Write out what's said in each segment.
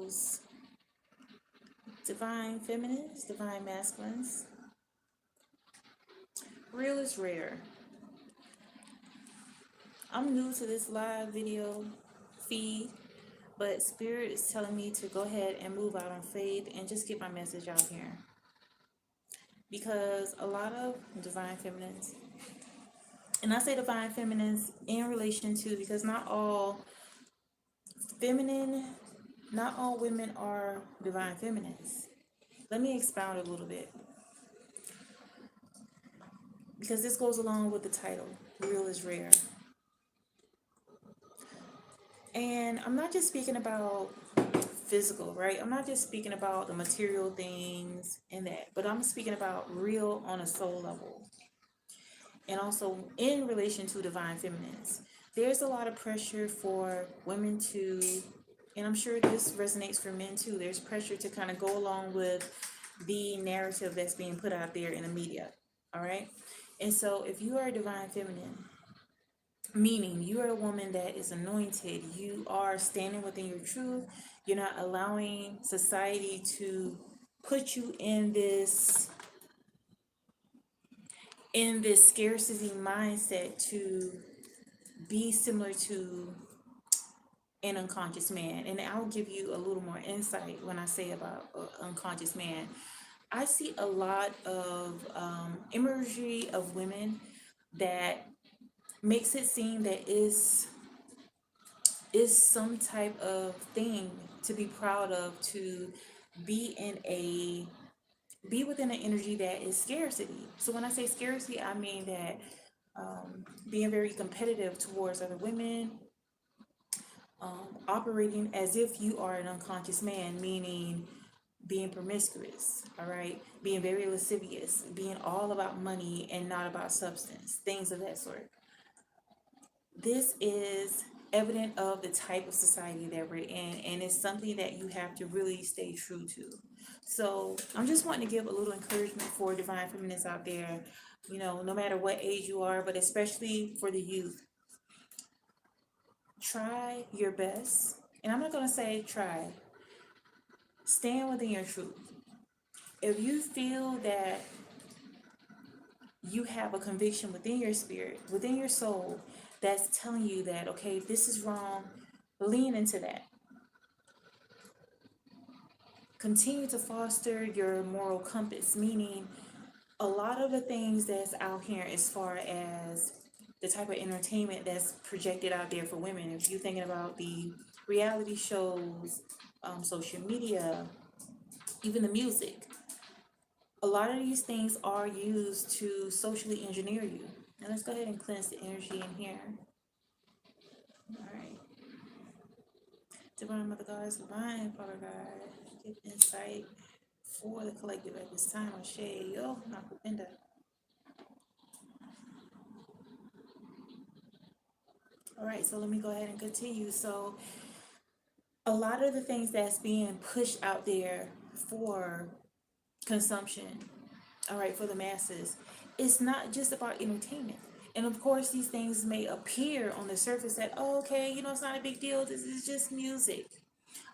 those divine feminines, divine masculines. Real is rare. I'm new to this live video feed, but Spirit is telling me to go ahead and move out on faith and just get my message out here. Because a lot of divine feminines, and I say divine feminines in relation to, because not all women are divine feminines. Let me expound a little bit, because this goes along with the title, Real is Rare. And I'm not just speaking about physical, right? I'm not just speaking about the material things and that, but I'm speaking about real on a soul level. And also in relation to divine feminines, there's a lot of pressure for women to, and I'm sure this resonates for men too, there's pressure to kind of go along with the narrative that's being put out there in the media, all right? And so if you are a divine feminine, meaning you are a woman that is anointed, you are standing within your truth, you're not allowing society to put you in this scarcity mindset to be similar to an unconscious man. And I'll give you a little more insight when I say about unconscious man. I see a lot of imagery of women that makes it seem that is some type of thing to be proud of, to be within an energy that is scarcity. So when I say scarcity, I mean that being very competitive towards other women, operating as if you are an unconscious man, meaning being promiscuous, all right, being very lascivious, being all about money and not about substance, things of that sort. This is evident of the type of society that we're in, and it's something that you have to really stay true to. So I'm just wanting to give a little encouragement for divine feminists out there, you know, no matter what age you are, but especially for the youth. Try your best, and I'm not going to say try, stand within your truth. If you feel that you have a conviction within your spirit, within your soul, that's telling you that, okay, this is wrong, lean into that. Continue to foster your moral compass, meaning a lot of the things that's out here as far as the type of entertainment that's projected out there for women, if you're thinking about the reality shows, social media, even the music, a lot of these things are used to socially engineer you. Now let's go ahead and cleanse the energy in here. All right. Divine Mother Goddess, Divine Father God, give insight for the collective at this time. Ashe, yo, Nakupenda. All right, so let me go ahead and continue. So a lot of the things that's being pushed out there for consumption, all right, for the masses, it's not just about entertainment. And of course, these things may appear on the surface that, oh, okay, you know, it's not a big deal, this is just music,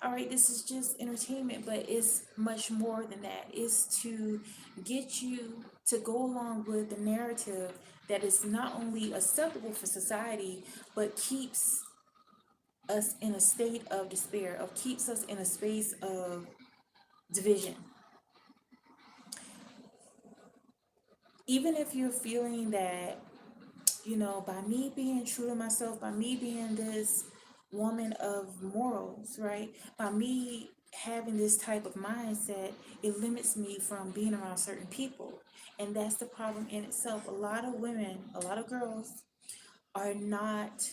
all right, this is just entertainment, but it's much more than that. It's to get you to go along with the narrative that is not only acceptable for society, but keeps us in a state of despair, of keeps us in a space of division. Even if you're feeling that, you know, by me being true to myself, by me being this woman of morals, right? By me having this type of mindset, it limits me from being around certain people. And that's the problem in itself. A lot of women, a lot of girls are not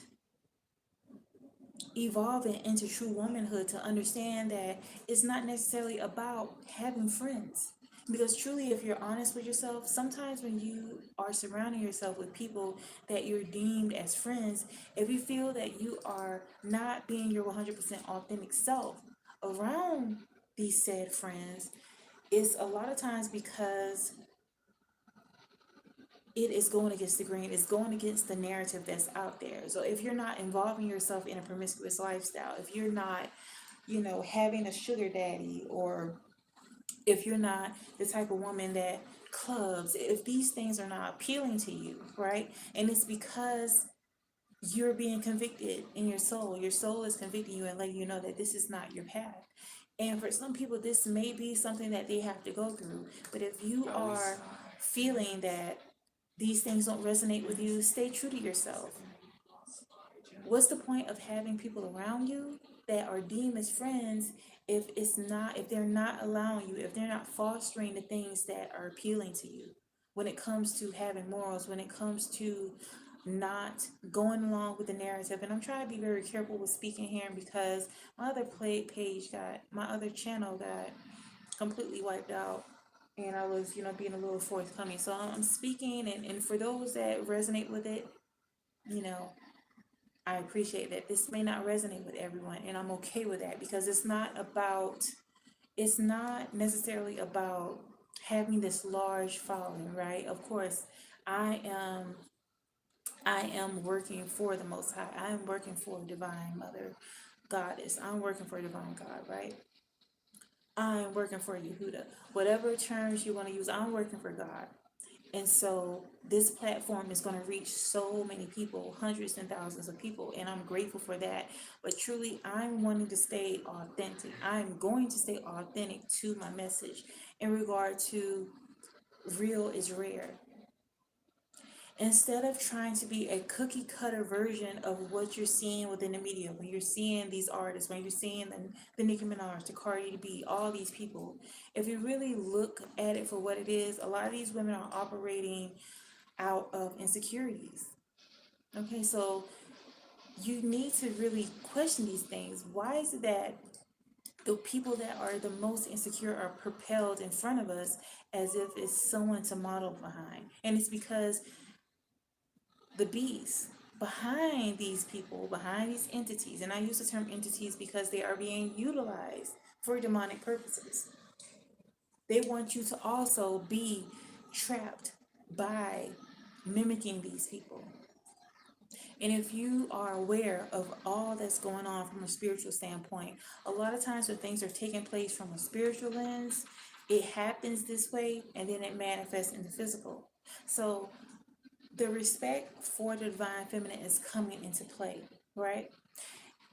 evolving into true womanhood to understand that it's not necessarily about having friends. Because truly, if you're honest with yourself, sometimes when you are surrounding yourself with people that you're deemed as friends, if you feel that you are not being your 100% authentic self around these said friends, it's a lot of times because it is going against the grain, it's going against the narrative that's out there. So if you're not involving yourself in a promiscuous lifestyle, if you're not, having a sugar daddy, or if you're not the type of woman that clubs, if these things are not appealing to you, right? And it's because you're being convicted in your soul. Your soul is convicting you and letting you know that this is not your path. And for some people, this may be something that they have to go through. But if you are feeling that these things don't resonate with you, stay true to yourself. What's the point of having people around you that are deemed as friends if they're not allowing you, if they're not fostering the things that are appealing to you when it comes to having morals, when it comes to not going along with the narrative? And I'm trying to be very careful with speaking here because my other channel got completely wiped out, and I was, being a little forthcoming. So I'm speaking, and for those that resonate with it, you know, I appreciate that. This may not resonate with everyone, and I'm okay with that because it's not necessarily about having this large following, right? Of course, I am I am working for the Most High. I am working for Divine Mother Goddess. I'm working for Divine God, right? I'm working for Yehuda. Whatever terms you want to use, I'm working for God. And so this platform is going to reach so many people, hundreds and thousands of people, and I'm grateful for that. But truly, I'm wanting to stay authentic. I'm going to stay authentic to my message in regard to real is rare. Instead of trying to be a cookie cutter version of what you're seeing within the media, when you're seeing these artists, when you're seeing the Nicki Minaj, the Cardi B, all these people, if you really look at it for what it is, a lot of these women are operating out of insecurities. Okay, so you need to really question these things. Why is it that the people that are the most insecure are propelled in front of us as if it's someone to model behind? And it's because the beast behind these people, behind these entities, and I use the term entities because they are being utilized for demonic purposes. They want you to also be trapped by mimicking these people. And if you are aware of all that's going on from a spiritual standpoint, a lot of times when things are taking place from a spiritual lens, it happens this way and then it manifests in the physical. So the respect for the divine feminine is coming into play, right?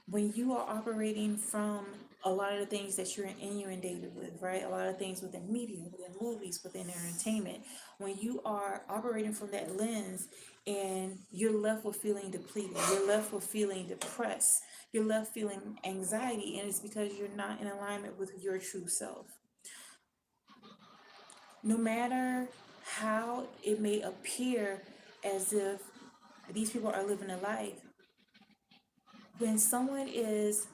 When you are operating from a lot of the things that you're inundated with, right? A lot of things within media, within movies, within entertainment, when you are operating from that lens and you're left with feeling depleted, you're left with feeling depressed, you're left feeling anxiety, and it's because you're not in alignment with your true self. No matter how it may appear as if these people are living a life, when someone is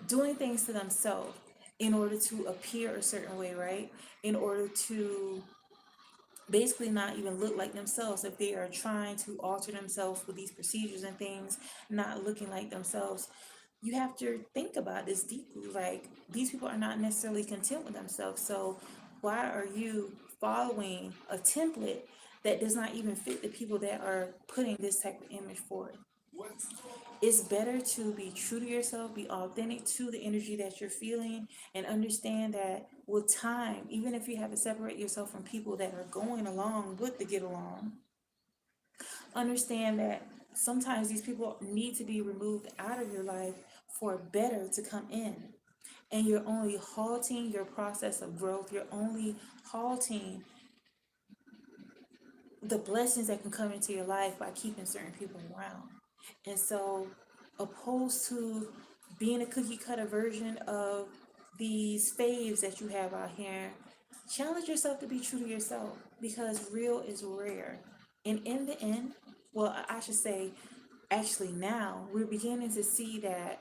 doing things to themselves in order to appear a certain way, right? In order to basically not even look like themselves, if they are trying to alter themselves with these procedures and things, not looking like themselves, you have to think about this deeply. Like, these people are not necessarily content with themselves. So why are you following a template that does not even fit the people that are putting this type of image forward? It's better to be true to yourself, be authentic to the energy that you're feeling, and understand that with time, even if you have to separate yourself from people that are going along with the get along, understand that sometimes these people need to be removed out of your life for better to come in. And you're only halting your process of growth. You're only halting the blessings that can come into your life by keeping certain people around. And so, opposed to being a cookie cutter version of these faves that you have out here, challenge yourself to be true to yourself, because real is rare. And in the end, well, I should say, actually now, we're beginning to see that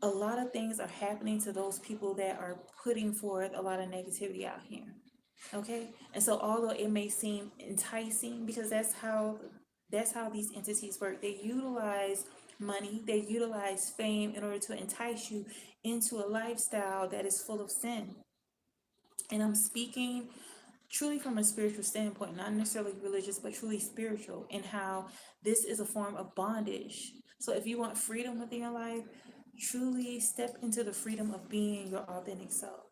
a lot of things are happening to those people that are putting forth a lot of negativity out here. Okay? And so although it may seem enticing, because that's how these entities work. They utilize money, they utilize fame in order to entice you into a lifestyle that is full of sin. And I'm speaking truly from a spiritual standpoint, not necessarily religious, but truly spiritual, and how this is a form of bondage. So if you want freedom within your life, truly step into the freedom of being your authentic self.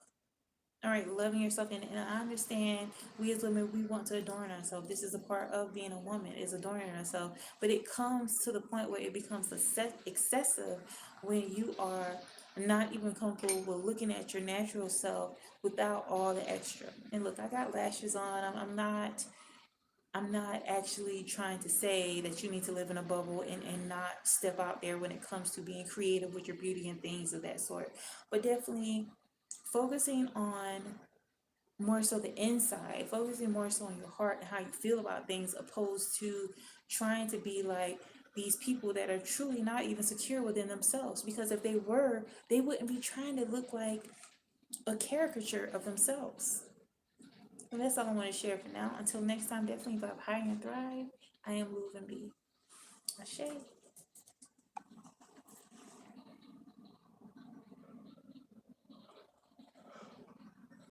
All right, loving yourself, and I understand we as women, we want to adorn ourselves. This is a part of being a woman, is adorning ourselves. But it comes to the point where it becomes excessive when you are not even comfortable with looking at your natural self without all the extra. And look, I got lashes on. I'm not actually trying to say that you need to live in a bubble and not step out there when it comes to being creative with your beauty and things of that sort. But definitely focusing on more so the inside, focusing more so on your heart and how you feel about things, opposed to trying to be like these people that are truly not even secure within themselves. Because if they were, they wouldn't be trying to look like a caricature of themselves. And that's all I want to share for now. Until next time, definitely vibe high and thrive. I am Louv and B. Ashe.